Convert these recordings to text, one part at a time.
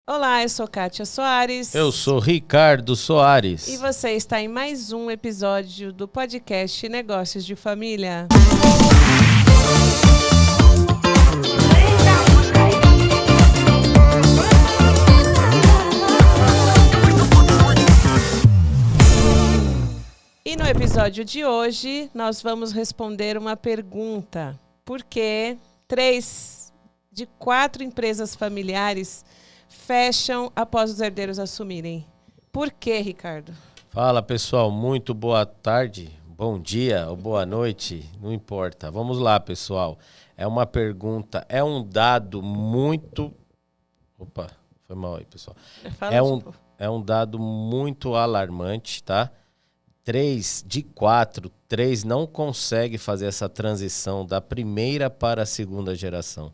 Olá, eu sou Kátia Soares. Eu sou Ricardo Soares. E você está em mais um episódio do podcast Negócios de Família. E no episódio de hoje, nós vamos responder uma pergunta. Por que 3 de 4 empresas familiares fecham após os herdeiros assumirem? Por quê, Ricardo? Fala, pessoal. Muito boa tarde, bom dia ou boa noite, não importa. Vamos lá, pessoal. É uma pergunta, é um dado muito... Opa, foi mal aí, pessoal. É um dado muito alarmante, tá? 3 de 4 não consegue fazer essa transição da primeira para a segunda geração.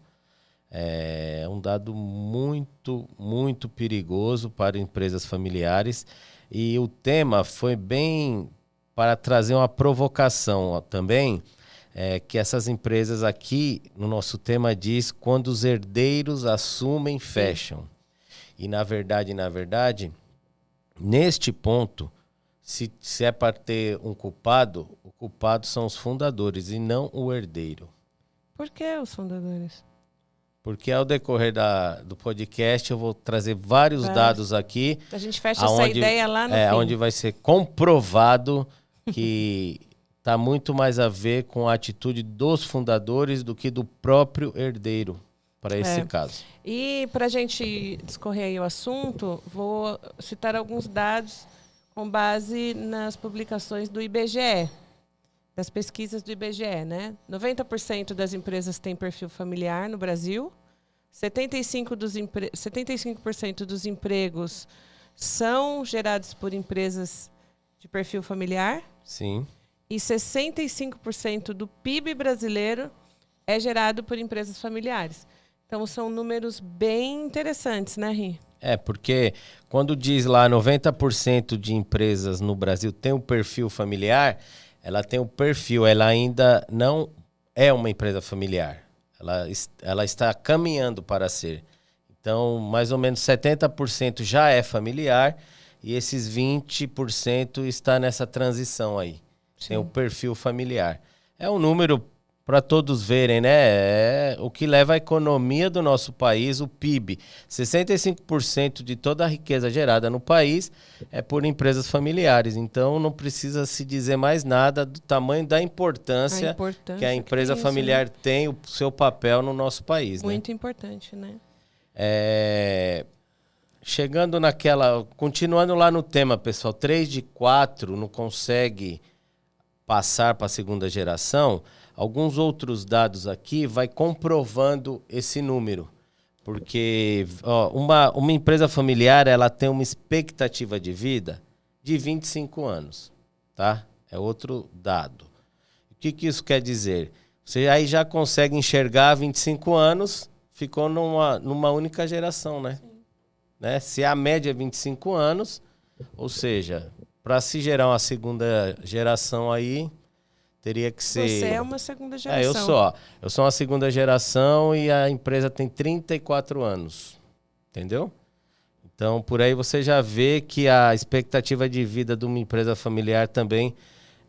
É um dado muito, muito perigoso para empresas familiares. E o tema foi bem para trazer uma provocação também, que essas empresas aqui, no nosso tema, diz quando os herdeiros assumem, fecham. E na verdade, neste ponto, se é para ter um culpado, o culpado são os fundadores e não o herdeiro. Por que os fundadores? Porque ao decorrer do podcast eu vou trazer vários dados aqui. A gente fecha essa ideia lá no fim. Onde vai ser comprovado que está muito mais a ver com a atitude dos fundadores do que do próprio herdeiro, para esse caso. E para a gente discorrer aí o assunto, vou citar alguns dados com base nas publicações do IBGE, das pesquisas do IBGE, né? 90% das empresas têm perfil familiar no Brasil, 75% dos empregos são gerados por empresas de perfil familiar. Sim. E 65% do PIB brasileiro é gerado por empresas familiares. Então, são números bem interessantes, né, Ri? Porque quando diz lá 90% de empresas no Brasil tem um perfil familiar, ela tem um perfil, ela ainda não é uma empresa familiar. Ela está caminhando para ser. Então, mais ou menos 70% já é familiar e esses 20% está nessa transição aí. Sim. Tem o perfil familiar. É um número para todos verem, né? É o que leva a economia do nosso país, o PIB. 65% de toda a riqueza gerada no país é por empresas familiares. Então, não precisa se dizer mais nada do tamanho da importância que a empresa familiar tem, o seu papel no nosso país. Muito importante, né? Chegando continuando lá no tema, pessoal, 3 de 4 não consegue passar para a segunda geração. Alguns outros dados aqui vai comprovando esse número. Porque uma empresa familiar ela tem uma expectativa de vida de 25 anos. Tá? É outro dado. O que isso quer dizer? Você aí já consegue enxergar 25 anos, ficou numa única geração, né? Se a média é 25 anos, ou seja, para se gerar uma segunda geração aí, teria que ser... Você é uma segunda geração. Eu sou uma segunda geração e a empresa tem 34 anos. Entendeu? Então, por aí você já vê que a expectativa de vida de uma empresa familiar também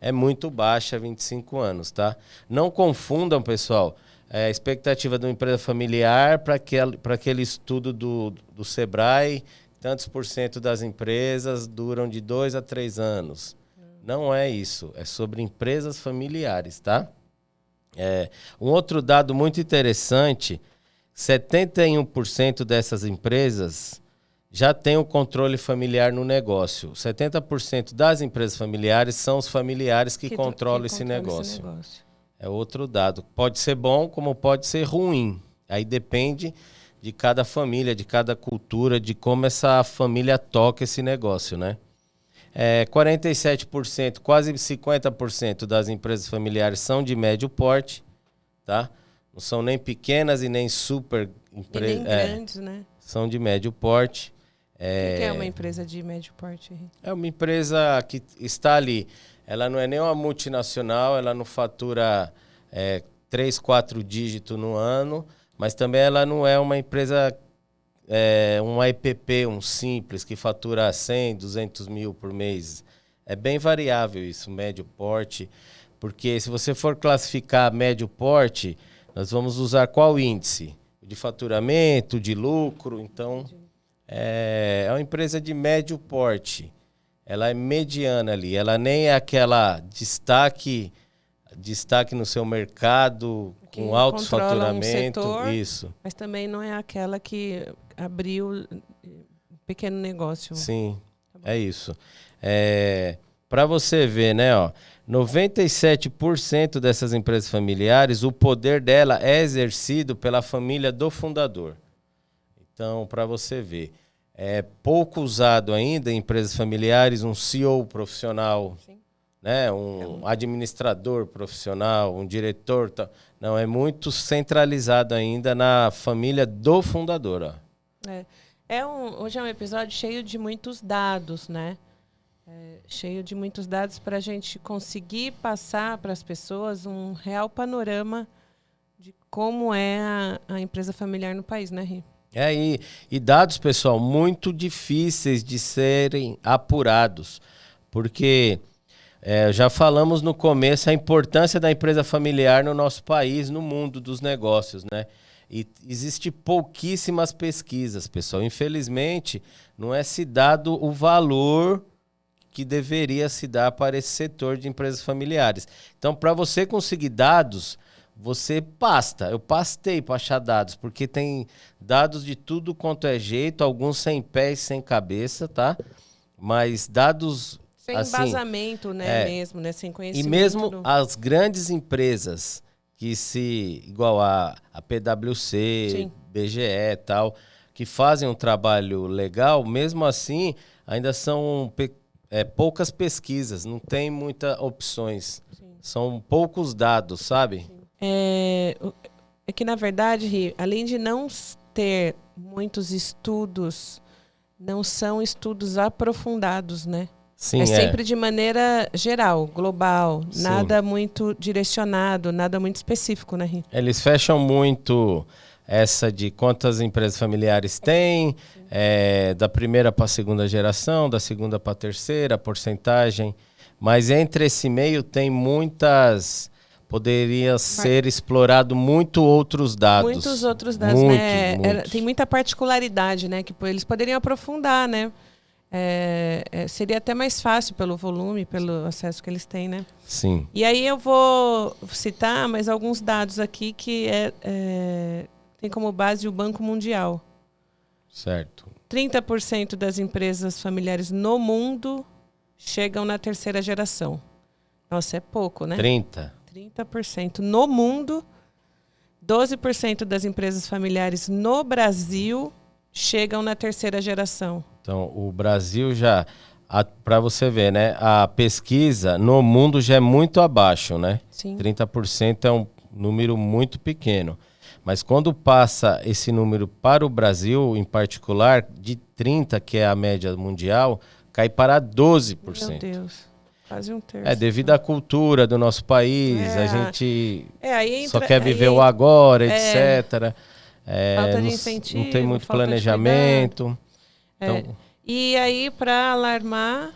é muito baixa, 25 anos, tá? Não confundam, pessoal, a expectativa de uma empresa familiar para aquele estudo do Sebrae, tantos por cento das empresas duram de 2 a 3 anos. Não é isso, é sobre empresas familiares, tá? Um outro dado muito interessante, 71% dessas empresas já tem o controle familiar no negócio. 70% das empresas familiares são os familiares que controlam esse negócio. É outro dado. Pode ser bom, como pode ser ruim. Aí depende de cada família, de cada cultura, de como essa família toca esse negócio, né? 47%, quase 50% das empresas familiares são de médio porte, tá? Não são nem pequenas e nem super empresas. Nem grandes, né? São de médio porte. O que é uma empresa de médio porte? É uma empresa que está ali. Ela não é nem uma multinacional, ela não fatura 3, 4 dígitos no ano, mas também ela não é uma empresa um EPP, um simples, que fatura 100, 200 mil por mês. É bem variável isso, médio porte. Porque se você for classificar médio porte, nós vamos usar qual índice? De faturamento, de lucro. Então, é uma empresa de médio porte. Ela é mediana ali. Ela nem é aquela destaque no seu mercado, Que com alto controla faturamento. setor, isso. mas também não é aquela que abriu um pequeno negócio. Sim, é isso. Para você ver, né, 97% dessas empresas familiares, o poder dela é exercido pela família do fundador. Então, para você ver, é pouco usado ainda em empresas familiares um CEO profissional, Sim. né, um administrador profissional, um diretor. Não, é muito centralizado ainda na família do fundador. Hoje é um episódio cheio de muitos dados, né? Cheio de muitos dados para a gente conseguir passar para as pessoas um real panorama de como é a empresa familiar no país, né, Ri? E dados, pessoal, muito difíceis de serem apurados, porque já falamos no começo a importância da empresa familiar no nosso país, no mundo dos negócios, né? E existe pouquíssimas pesquisas, pessoal. Infelizmente, não é se dado o valor que deveria se dar para esse setor de empresas familiares. Então, para você conseguir dados, você pasta. Eu pastei para achar dados, porque tem dados de tudo quanto é jeito, alguns sem pés, sem cabeça, tá? Mas dados... Sem assim, embasamento, né, mesmo, né? Sem conhecimento. E mesmo as grandes empresas, igual a PwC, Sim. BGE e tal, que fazem um trabalho legal, mesmo assim, ainda são... poucas pesquisas, não tem muitas opções. Sim. São poucos dados, sabe? É que, na verdade, Ri, além de não ter muitos estudos, não são estudos aprofundados, né? Sim, sempre de maneira geral, global, Sim. Nada muito direcionado, nada muito específico, né, Ri? Eles fecham muito essa de quantas empresas familiares tem, da primeira para a segunda geração, da segunda para a terceira, porcentagem. Mas entre esse meio tem muitas... Poderia ser explorado muito outros dados. Muitos outros dados, né? Tem muita particularidade, né? Que eles poderiam aprofundar, né? Seria até mais fácil pelo volume, pelo acesso que eles têm, né? Sim. E aí eu vou citar mais alguns dados aqui que tem como base o Banco Mundial. Certo. 30% das empresas familiares no mundo chegam na terceira geração. Nossa, é pouco, né? 30% no mundo. 12% das empresas familiares no Brasil chegam na terceira geração. Então, o Brasil já, para você ver, né? A pesquisa no mundo já é muito abaixo, né? Sim. 30% é um número muito pequeno. Mas quando passa esse número para o Brasil, em particular, de 30%, que é a média mundial, cai para 12%. Meu Deus. Quase um terço. Devido à cultura do nosso país, a gente só quer viver o agora, etc. Falta de incentivo, não tem muito planejamento. Então... E aí, para alarmar,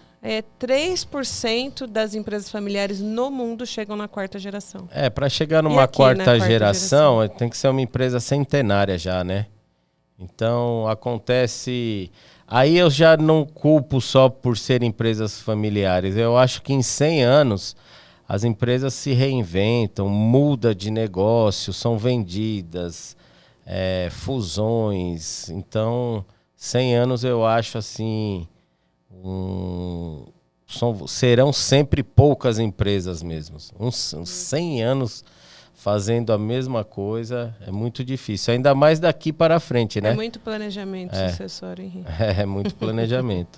3% das empresas familiares no mundo chegam na quarta geração. Para chegar numa quarta geração, tem que ser uma empresa centenária já, né? Então, acontece... Aí eu já não culpo só por serem empresas familiares. Eu acho que em 100 anos as empresas se reinventam, mudam de negócio, são vendidas, fusões. Então, 100 anos eu acho assim... serão sempre poucas empresas mesmo. Uns 100 anos... fazendo a mesma coisa, é muito difícil. Ainda mais daqui para frente, né? É muito planejamento sucessório, Henrique. É muito planejamento.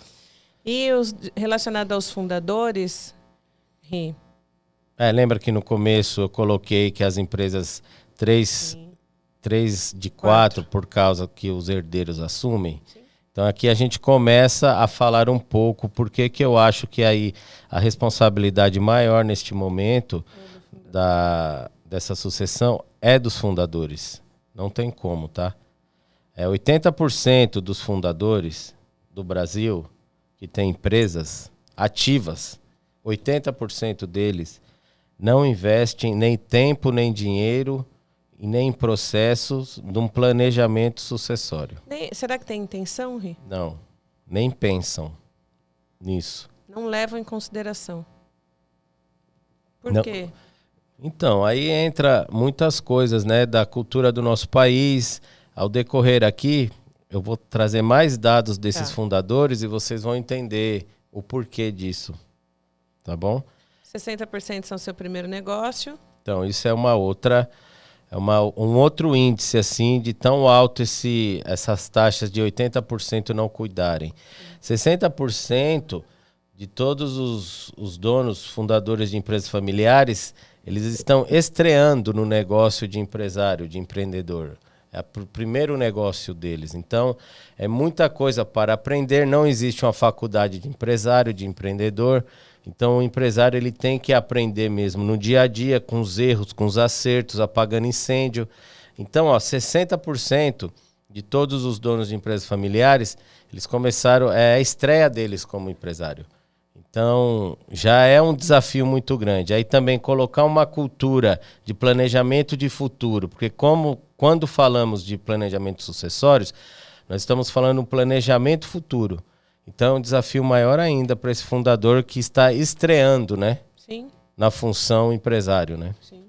E relacionado aos fundadores, Henrique? Lembra que no começo eu coloquei que as empresas 3 de 4 por causa que os herdeiros assumem? Sim. Então aqui a gente começa a falar um pouco porque que eu acho que aí a responsabilidade maior neste momento dessa sucessão é dos fundadores. Não tem como, tá? 80% dos fundadores do Brasil que tem empresas ativas, 80% deles não investem nem tempo, nem dinheiro e nem em processos de um planejamento sucessório. Será que tem intenção, Ri? Não, nem pensam nisso. Não levam em consideração. Por Não. quê? Então, aí entra muitas coisas, né, da cultura do nosso país. Ao decorrer aqui, eu vou trazer mais dados desses fundadores e vocês vão entender o porquê disso, tá bom? 60% são seu primeiro negócio. Então, isso é uma outra, um outro índice, assim, de tão alto essas taxas de 80% não cuidarem. 60% de todos os donos, fundadores de empresas familiares, eles estão estreando no negócio de empresário, de empreendedor. É o primeiro negócio deles. Então, é muita coisa para aprender. Não existe uma faculdade de empresário, de empreendedor. Então, o empresário ele tem que aprender mesmo no dia a dia, com os erros, com os acertos, apagando incêndio. Então, 60% de todos os donos de empresas familiares, eles começaram, a estreia deles como empresário. Então, já é um desafio muito grande. Aí também colocar uma cultura de planejamento de futuro, porque quando falamos de planejamento sucessórios, nós estamos falando um planejamento futuro. Então, é um desafio maior ainda para esse fundador que está estreando, né? Sim. Na função empresário, né? Sim.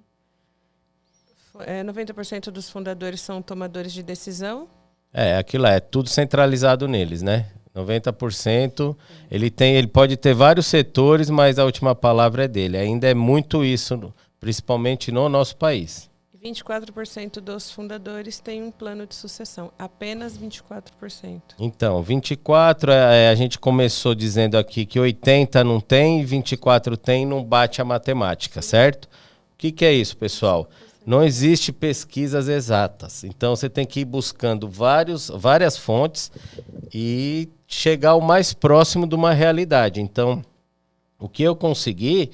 90% dos fundadores são tomadores de decisão. Aquilo é tudo centralizado neles, né? 90%, ele pode ter vários setores, mas a última palavra é dele. Ainda é muito isso, principalmente no nosso país. 24% dos fundadores têm um plano de sucessão. Apenas 24%. Então, 24%, a gente começou dizendo aqui que 80% não tem, 24% tem, não bate a matemática, certo? O que é isso, pessoal? Não existe pesquisas exatas. Então, você tem que ir buscando várias fontes e chegar o mais próximo de uma realidade. Então, o que eu consegui,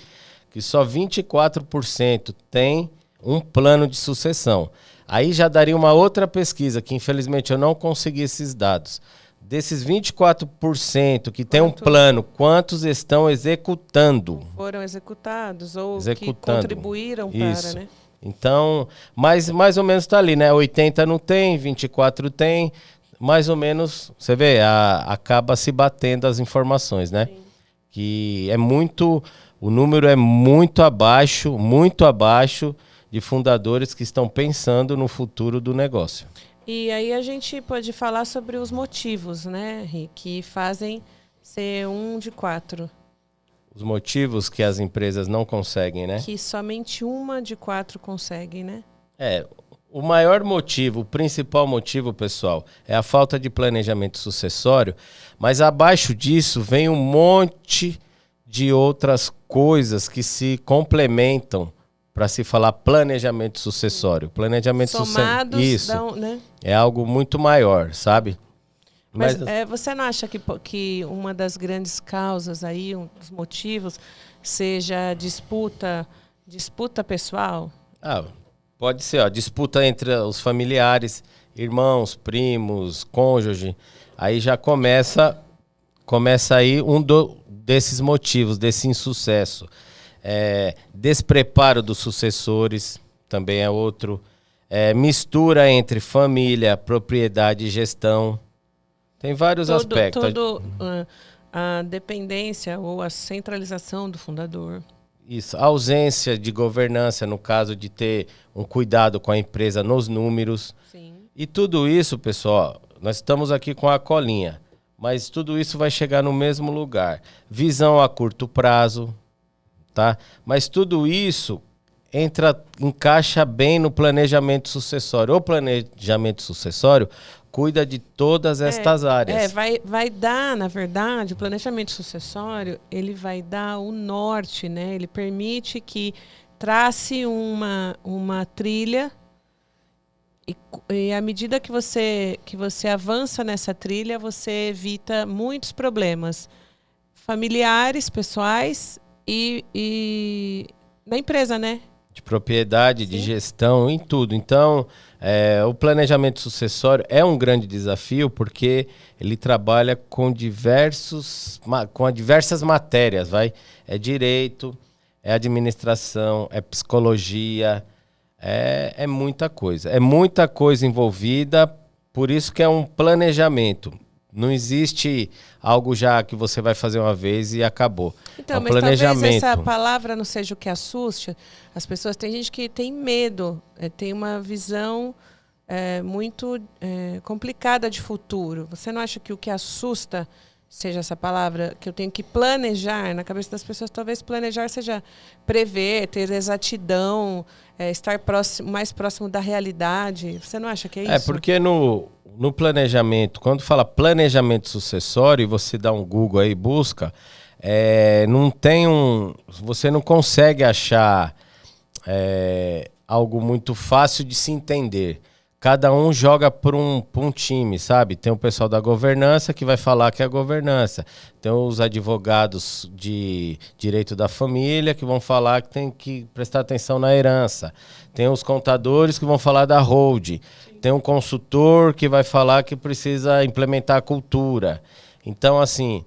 que só 24% tem um plano de sucessão. Aí já daria uma outra pesquisa, que infelizmente eu não consegui esses dados. Desses 24% que tem um plano, quantos estão executando? Foram executados ou que contribuíram para, né? Então, mais ou menos está ali, né? 80 não tem, 24 tem, mais ou menos, você vê, acaba se batendo as informações, né? Sim. Que o número é muito abaixo de fundadores que estão pensando no futuro do negócio. E aí a gente pode falar sobre os motivos, né, Rick, que fazem ser 1 de 4. Os motivos que as empresas não conseguem, né? Que somente 1 de 4 consegue, né? O maior motivo, o principal motivo, pessoal, é a falta de planejamento sucessório, mas abaixo disso vem um monte de outras coisas que se complementam para se falar planejamento sucessório. Planejamento sucessório. Isso né? É algo muito maior, sabe? Mas você não acha que uma das grandes causas aí, um dos motivos, seja disputa pessoal? Pode ser, disputa entre os familiares, irmãos, primos, cônjuge. Aí já começa aí desses motivos, desse insucesso. Despreparo dos sucessores, também é outro. Mistura entre família, propriedade e gestão. Tem vários aspectos. A dependência ou a centralização do fundador. Isso, a ausência de governança, no caso de ter um cuidado com a empresa nos números. Sim. E tudo isso, pessoal, nós estamos aqui com a colinha, mas tudo isso vai chegar no mesmo lugar. Visão a curto prazo, tá? Mas tudo isso encaixa bem no planejamento sucessório. O planejamento sucessório cuida de todas estas áreas. Vai dar, na verdade, o planejamento sucessório, ele vai dar o norte, né? Ele permite que trace uma trilha e à medida que você avança nessa trilha, você evita muitos problemas familiares, pessoais e na empresa, né? De propriedade, de gestão, em tudo. Então, O planejamento sucessório é um grande desafio porque ele trabalha com diversas matérias, vai? É direito, é administração, é psicologia, é muita coisa. É muita coisa envolvida, por isso que é um planejamento. Não existe algo já que você vai fazer uma vez e acabou. Então, é um mas planejamento. talvez essa palavra não seja o que assuste as pessoas. Tem gente que tem medo, tem uma visão muito complicada de futuro. Você não acha que o que assusta seja essa palavra, que eu tenho que planejar? Na cabeça das pessoas, talvez planejar seja prever, ter exatidão, estar mais próximo da realidade. Você não acha que é isso? Porque no planejamento, quando fala planejamento sucessório, e você dá um Google aí e busca, você não consegue achar algo muito fácil de se entender. Cada um joga por um time, sabe? Tem o pessoal da governança que vai falar que é a governança. Tem os advogados de direito da família que vão falar que tem que prestar atenção na herança. Tem os contadores que vão falar da holding. Tem um consultor que vai falar que precisa implementar a cultura. Então, assim,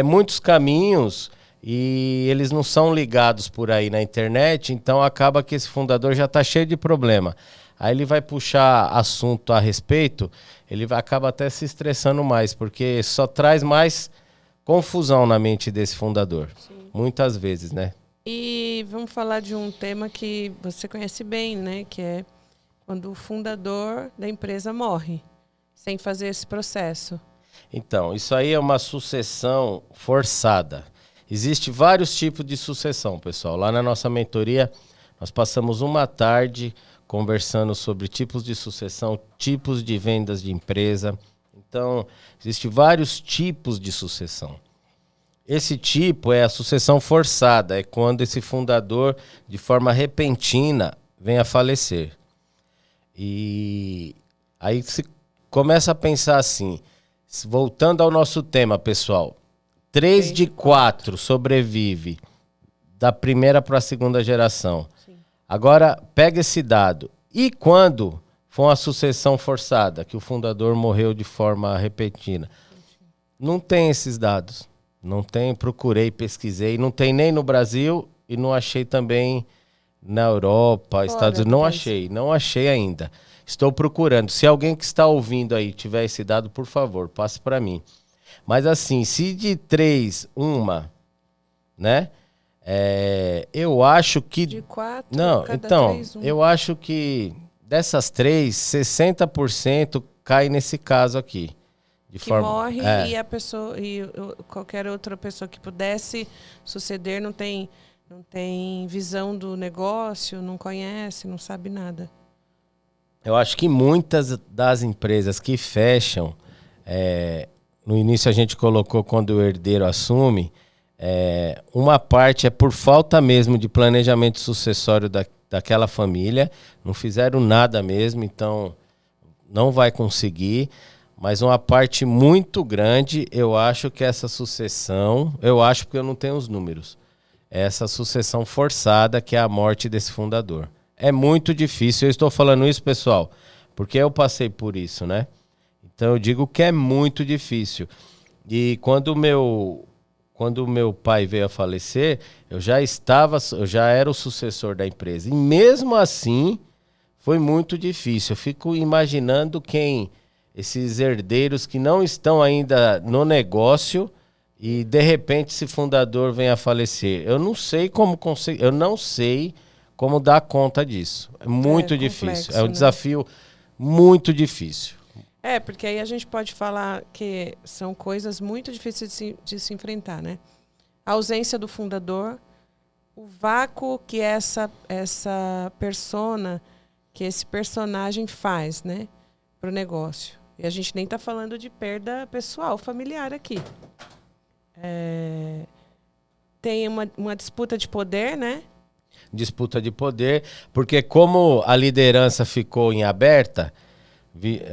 muitos caminhos e eles não são ligados por aí na internet, então acaba que esse fundador já está cheio de problema. Aí ele vai puxar assunto a respeito, acaba até se estressando mais, porque só traz mais confusão na mente desse fundador. Sim. Muitas vezes, né? E vamos falar de um tema que você conhece bem, né? Que é quando o fundador da empresa morre, sem fazer esse processo. Então, isso aí é uma sucessão forçada. Existem vários tipos de sucessão, pessoal. Lá na nossa mentoria, nós passamos uma tarde conversando sobre tipos de sucessão, tipos de vendas de empresa. Então, existem vários tipos de sucessão. Esse tipo é a sucessão forçada, é quando esse fundador, de forma repentina, vem a falecer. E aí se começa a pensar assim, voltando ao nosso tema, pessoal, 3 de 4 sobrevive da primeira para a segunda geração. Agora, pega esse dado. E quando for uma sucessão forçada, que o fundador morreu de forma repentina? Não tem esses dados. Não tem, procurei, pesquisei. Não tem nem no Brasil e não achei também na Europa, Estados Unidos. Não achei ainda. Estou procurando. Se alguém que está ouvindo aí tiver esse dado, por favor, passe para mim. Mas assim, se de 3, uma, né? Eu acho que... De 4, não, então, 3, eu acho que dessas 3, 60% cai nesse caso aqui. Morre e a pessoa e qualquer outra pessoa que pudesse suceder não tem visão do negócio, não conhece, não sabe nada. Eu acho que muitas das empresas que fecham, no início a gente colocou quando o herdeiro assume, uma parte é por falta mesmo de planejamento sucessório daquela família, não fizeram nada mesmo, então não vai conseguir, mas uma parte muito grande, eu acho que essa sucessão, eu acho porque eu não tenho os números, essa sucessão forçada que é a morte desse fundador. É muito difícil, eu estou falando isso, pessoal, porque eu passei por isso, né? Então eu digo que é muito difícil. E quando o meu pai veio a falecer, eu já era o sucessor da empresa. E mesmo assim, foi muito difícil. Eu fico imaginando esses herdeiros que não estão ainda no negócio e de repente esse fundador vem a falecer. Eu não sei como dar conta disso. É muito difícil. É um desafio muito difícil. Porque aí a gente pode falar que são coisas muito difíceis de se enfrentar, né? A ausência do fundador, o vácuo que essa persona, que esse personagem faz, né, para o negócio. E a gente nem está falando de perda pessoal, familiar aqui. Tem uma disputa de poder, né? Disputa de poder, porque como a liderança ficou em aberta,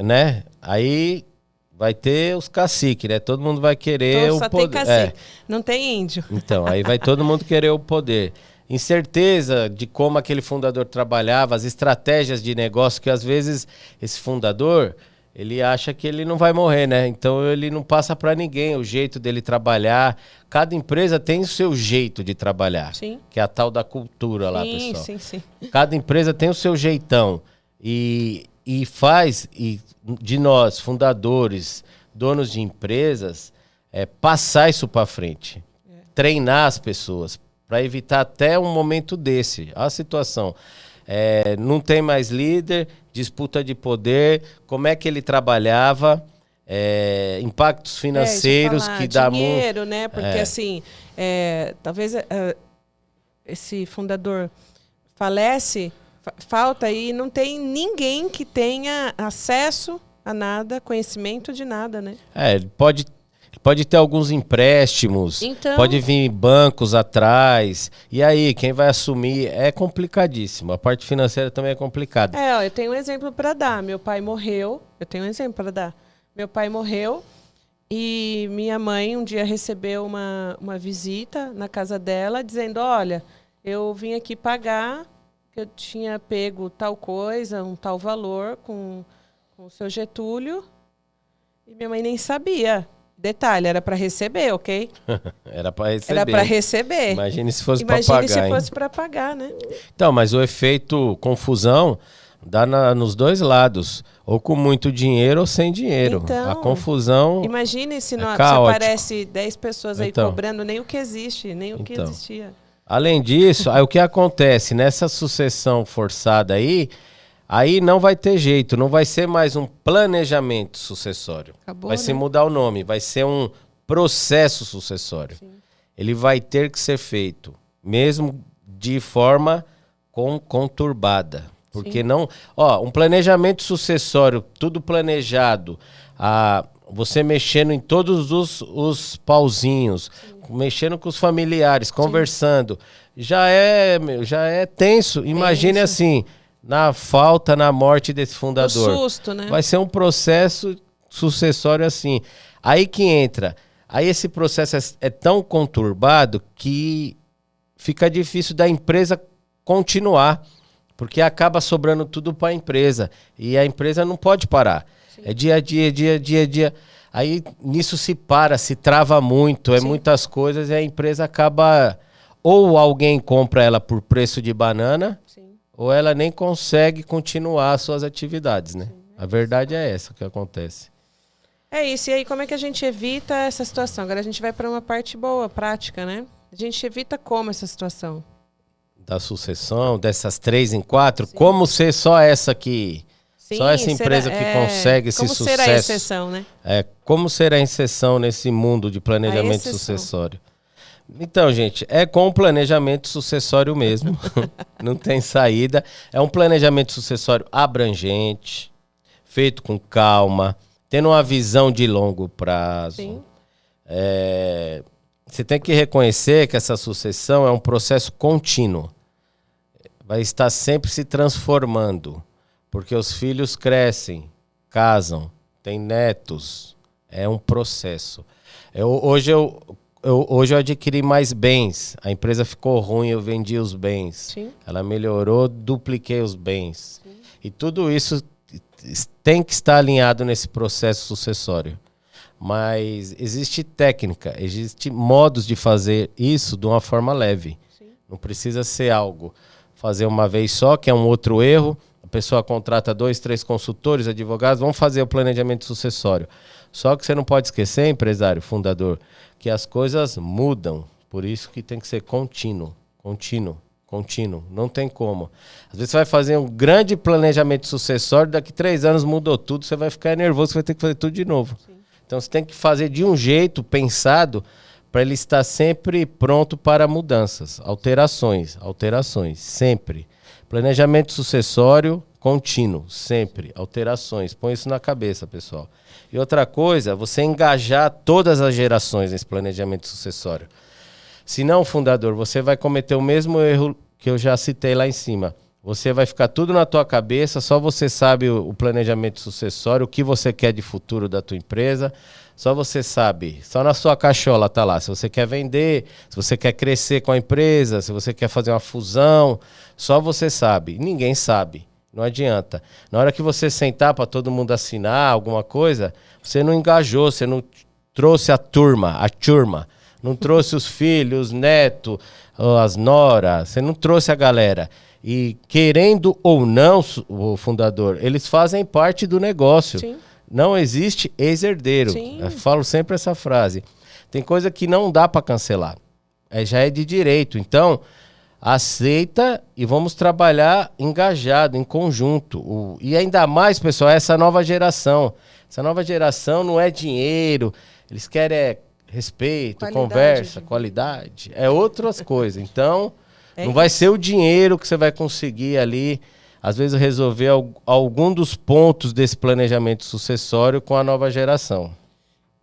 né? Aí vai ter os caciques, né? Todo mundo vai querer o poder. Tem cacique, não tem índio. Então, aí vai todo mundo querer o poder. incerteza de como aquele fundador trabalhava, as estratégias de negócio, que às vezes esse fundador, ele acha que ele não vai morrer, né? Então ele não passa para ninguém o jeito dele trabalhar. Cada empresa tem o seu jeito de trabalhar, Sim. que é a tal da cultura lá, pessoal. Sim. Cada empresa tem o seu jeitão e faz de nós, fundadores, donos de empresas, passar isso para frente, treinar as pessoas, para evitar até um momento desse. A situação, não tem mais líder, disputa de poder, como é que ele trabalhava, impactos financeiros que dá muito... dinheiro, né? Porque assim, talvez esse fundador falece, falta e não tem ninguém que tenha acesso a nada, conhecimento de nada, né? Ele pode ter alguns empréstimos, Então... pode vir bancos atrás. E aí, quem vai assumir? É complicadíssimo. A parte financeira também é complicada. eu tenho um exemplo para dar. Meu pai morreu. Meu pai morreu e minha mãe um dia recebeu uma visita na casa dela dizendo, olha, eu vim aqui pagar, que eu tinha pego tal coisa, um tal valor com o seu Getúlio. E minha mãe nem sabia. Detalhe, era para receber, ok? Era para receber. Era para receber. Imagine se fosse para pagar. Imagine se fosse para pagar, né? Então, mas o efeito confusão dá nos dois lados. Ou com muito dinheiro ou sem dinheiro. Então, a confusão imagine se não aparece 10 pessoas aí cobrando nem o que existe, nem o que existia. Além disso, aí o que acontece? Nessa sucessão forçada aí não vai ter jeito, não vai ser mais um planejamento sucessório. Acabou, vai se mudar o nome, vai ser um processo sucessório. Sim. Ele vai ter que ser feito, mesmo de forma conturbada. Porque não... um planejamento sucessório, tudo planejado, você mexendo em todos os pauzinhos, mexendo com os familiares, conversando, já é tenso. Imagine assim... na morte desse fundador. O susto, né? Vai ser um processo sucessório assim. Aí que entra. Aí esse processo é tão conturbado que fica difícil da empresa continuar, porque acaba sobrando tudo para a empresa. E a empresa não pode parar. Sim. É dia a dia. Aí nisso se trava muito, muitas coisas e a empresa acaba... Ou alguém compra ela por preço de banana... Ou ela nem consegue continuar as suas atividades, né? Sim, a verdade é essa que acontece. É isso. E aí, como é que a gente evita essa situação? Agora a gente vai para uma parte boa, prática, né? A gente evita como essa situação? Da sucessão, dessas 3 em 4, como ser só essa aqui? Sim, só essa empresa que consegue esse sucesso. Como ser a exceção, né? Como ser a exceção nesse mundo de planejamento sucessório? Então, gente, com o planejamento sucessório mesmo. Não tem saída. É um planejamento sucessório abrangente, feito com calma, tendo uma visão de longo prazo. Sim. Você tem que reconhecer que essa sucessão é um processo contínuo. Vai estar sempre se transformando, porque os filhos crescem, casam, têm netos. É um processo. Hoje eu adquiri mais bens. A empresa ficou ruim, eu vendi os bens. Sim. Ela melhorou, dupliquei os bens. Sim. E tudo isso tem que estar alinhado nesse processo sucessório. Mas existe técnica, existe modos de fazer isso de uma forma leve. Sim. Não precisa ser algo fazer uma vez só, que é um outro erro. A pessoa contrata 2, 3 consultores, advogados, vão fazer o planejamento sucessório. Só que você não pode esquecer, empresário, fundador, que as coisas mudam. Por isso que tem que ser contínuo. Não tem como. Às vezes você vai fazer um grande planejamento sucessório, daqui 3 anos mudou tudo, você vai ficar nervoso, você vai ter que fazer tudo de novo. Sim. Então você tem que fazer de um jeito pensado para ele estar sempre pronto para mudanças, alterações, sempre. Planejamento sucessório contínuo, sempre. Alterações. Põe isso na cabeça, pessoal. E outra coisa, você engajar todas as gerações nesse planejamento sucessório. Se não, fundador, você vai cometer o mesmo erro que eu já citei lá em cima. Você vai ficar tudo na tua cabeça, só você sabe o planejamento sucessório, o que você quer de futuro da tua empresa, Só você sabe, só na sua cachola tá lá. Se você quer vender, se você quer crescer com a empresa, se você quer fazer uma fusão, só você sabe. Ninguém sabe, não adianta. Na hora que você sentar para todo mundo assinar alguma coisa, você não engajou, você não trouxe a turma, não trouxe os filhos, os netos, as noras, você não trouxe a galera. E querendo ou não, o fundador, eles fazem parte do negócio. Sim. Não existe ex-herdeiro. Eu falo sempre essa frase. Tem coisa que não dá para cancelar. Já é de direito. Então, aceita e vamos trabalhar engajado, em conjunto. E ainda mais, pessoal, essa nova geração. Essa nova geração não é dinheiro. Eles querem respeito, conversa, qualidade. É outras coisas. Então, não vai ser o dinheiro que você vai conseguir ali, às vezes, resolver algum dos pontos desse planejamento sucessório com a nova geração.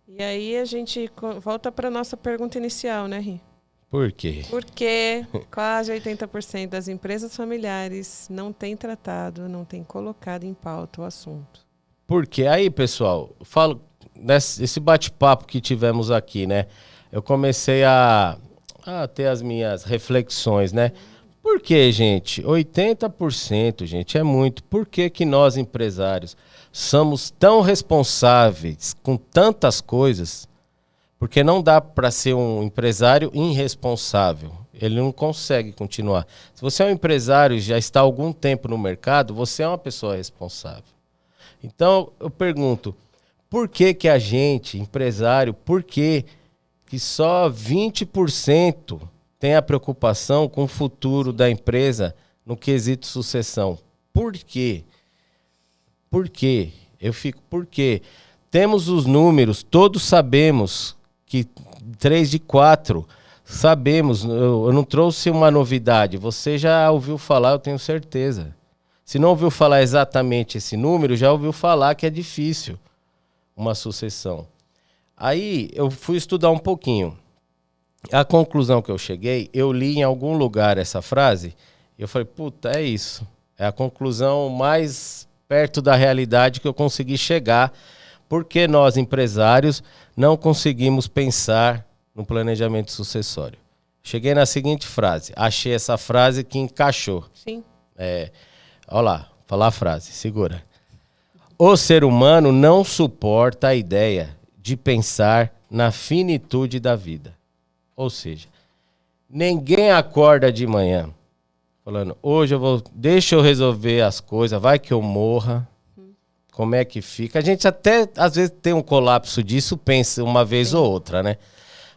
E aí a gente volta para a nossa pergunta inicial, né, Ri? Por quê? Porque quase 80% das empresas familiares não têm tratado, não têm colocado em pauta o assunto. Porque aí, pessoal, falo nesse bate-papo que tivemos aqui, né? Eu comecei a ter as minhas reflexões, né? Por que, gente? 80%, gente, é muito. Por que que nós, empresários, somos tão responsáveis com tantas coisas? Porque não dá para ser um empresário irresponsável. Ele não consegue continuar. Se você é um empresário e já está há algum tempo no mercado, você é uma pessoa responsável. Então, eu pergunto, por que que a gente, empresário, por que só 20% tem a preocupação com o futuro da empresa no quesito sucessão? Por quê? Por quê? Por quê? Temos os números, todos sabemos que 3 de 4, sabemos, eu não trouxe uma novidade, você já ouviu falar, eu tenho certeza. Se não ouviu falar exatamente esse número, já ouviu falar que é difícil uma sucessão. Aí eu fui estudar um pouquinho. A conclusão que eu cheguei, eu li em algum lugar essa frase, e eu falei, puta, é isso. É a conclusão mais perto da realidade que eu consegui chegar, porque nós, empresários, não conseguimos pensar no planejamento sucessório. Cheguei na seguinte frase, achei essa frase que encaixou. Sim. Olha lá, falar a frase, segura. O ser humano não suporta a ideia de pensar na finitude da vida. Ou seja, ninguém acorda de manhã falando, hoje deixa eu resolver as coisas, vai que eu morra. Como é que fica? A gente até, às vezes, tem um colapso disso, pensa uma vez ou outra, né?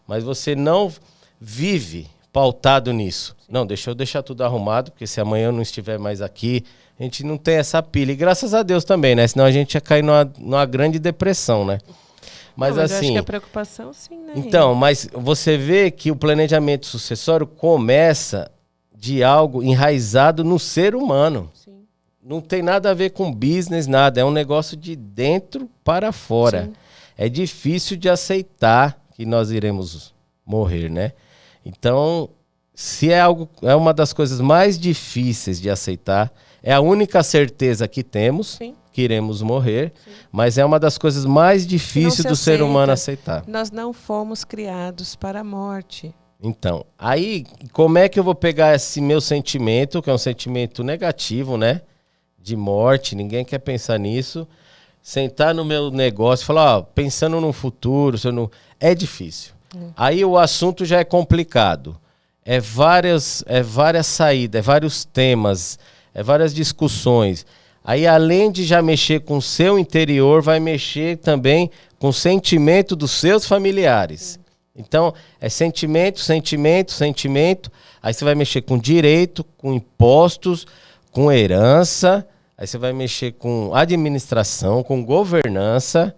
Mas você não vive pautado nisso. Não, deixa eu deixar tudo arrumado, porque se amanhã eu não estiver mais aqui, a gente não tem essa pilha. E graças a Deus também, né? Senão a gente ia cair numa grande depressão, né? Mas eu assim, acho que a preocupação, sim, né? Então, mas você vê que o planejamento sucessório começa de algo enraizado no ser humano. Sim. Não tem nada a ver com business, nada. É um negócio de dentro para fora. Sim. É difícil de aceitar que nós iremos morrer, né? Então, se é uma das coisas mais difíceis de aceitar, é a única certeza que temos. Sim. Que iremos morrer, mas é uma das coisas mais difíceis do ser humano aceitar. Nós não fomos criados para a morte. Então, aí, como é que eu vou pegar esse meu sentimento, que é um sentimento negativo, né? De morte, ninguém quer pensar nisso, sentar no meu negócio e falar, ó, pensando no futuro, é difícil. Aí o assunto já é complicado. É várias saídas, é vários temas, é várias discussões. Aí, além de já mexer com o seu interior, vai mexer também com o sentimento dos seus familiares. Então, é sentimento, sentimento, sentimento. Aí você vai mexer com direito, com impostos, com herança. Aí você vai mexer com administração, com governança.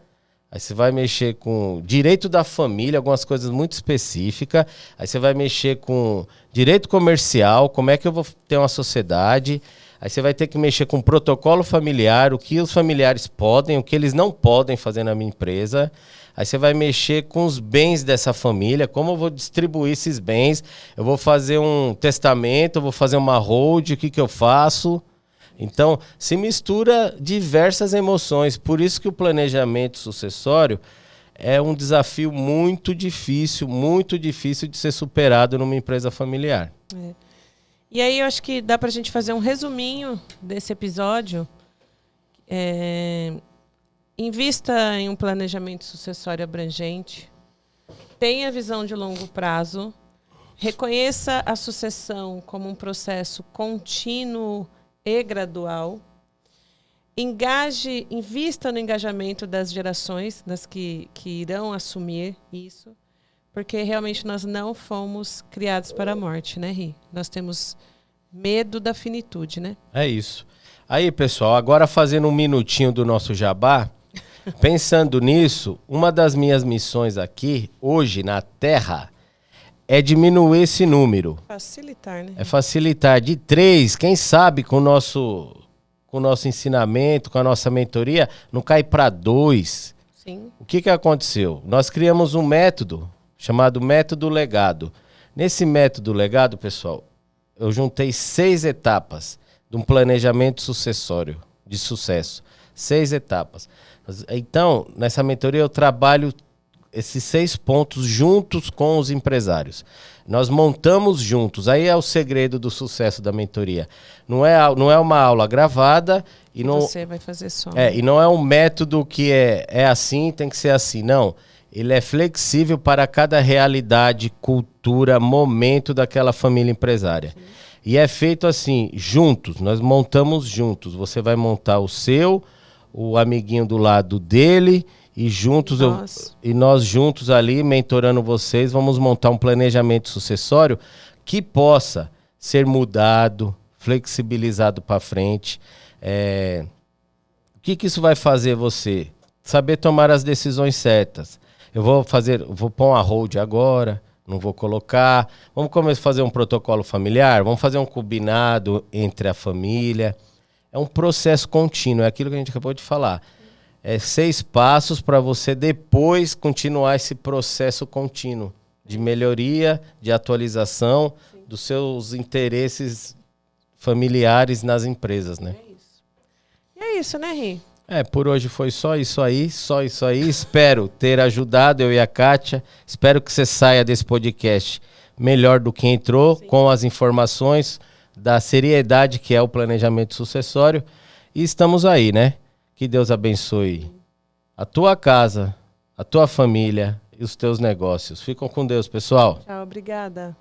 Aí você vai mexer com direito da família, algumas coisas muito específicas. Aí você vai mexer com direito comercial, como é que eu vou ter uma sociedade. Aí você vai ter que mexer com protocolo familiar, o que os familiares podem, o que eles não podem fazer na minha empresa. Aí você vai mexer com os bens dessa família, como eu vou distribuir esses bens. Eu vou fazer um testamento, eu vou fazer uma hold, o que eu faço. Então, se mistura diversas emoções. Por isso que o planejamento sucessório é um desafio muito difícil de ser superado numa empresa familiar. E aí eu acho que dá para a gente fazer um resuminho desse episódio. Invista em um planejamento sucessório abrangente, tenha visão de longo prazo, reconheça a sucessão como um processo contínuo e gradual, invista no engajamento das gerações, das que irão assumir isso, porque realmente nós não fomos criados para a morte, né, Ri? Nós temos medo da finitude, né? É isso. Aí, pessoal, agora fazendo um minutinho do nosso jabá, pensando nisso, uma das minhas missões aqui, hoje, na Terra, é diminuir esse número. Facilitar, né? É facilitar de 3, quem sabe com o nosso ensinamento, com a nossa mentoria, não cai para 2. Sim. O que aconteceu? Nós criamos um método chamado método legado. Nesse método legado, pessoal, eu juntei 6 etapas de um planejamento sucessório de sucesso. 6 etapas. Então, nessa mentoria eu trabalho esses 6 pontos juntos com os empresários. Nós montamos juntos. Aí é o segredo do sucesso da mentoria. Não é uma aula gravada e não você vai fazer só. E não é um método que é assim, tem que ser assim. Não. Ele é flexível para cada realidade, cultura, momento daquela família empresária. Sim. E é feito assim, juntos. Nós montamos juntos. Você vai montar o seu, o amiguinho do lado dele e juntos nós juntos ali, mentorando vocês, vamos montar um planejamento sucessório que possa ser mudado, flexibilizado para frente. O que isso vai fazer você? Saber tomar as decisões certas. Eu vou pôr uma hold agora, não vou colocar. Vamos começar a fazer um protocolo familiar? Vamos fazer um combinado entre a família. É um processo contínuo, é aquilo que a gente acabou de falar. 6 passos para você depois continuar esse processo contínuo de melhoria, de atualização dos seus interesses familiares nas empresas, né? E é isso, né, Ri? Por hoje foi só isso aí. Espero ter ajudado eu e a Kátia. Espero que você saia desse podcast melhor do que entrou, com as informações da seriedade que é o planejamento sucessório. E estamos aí, né? Que Deus abençoe a tua casa, a tua família e os teus negócios. Ficam com Deus, pessoal. Tchau, obrigada.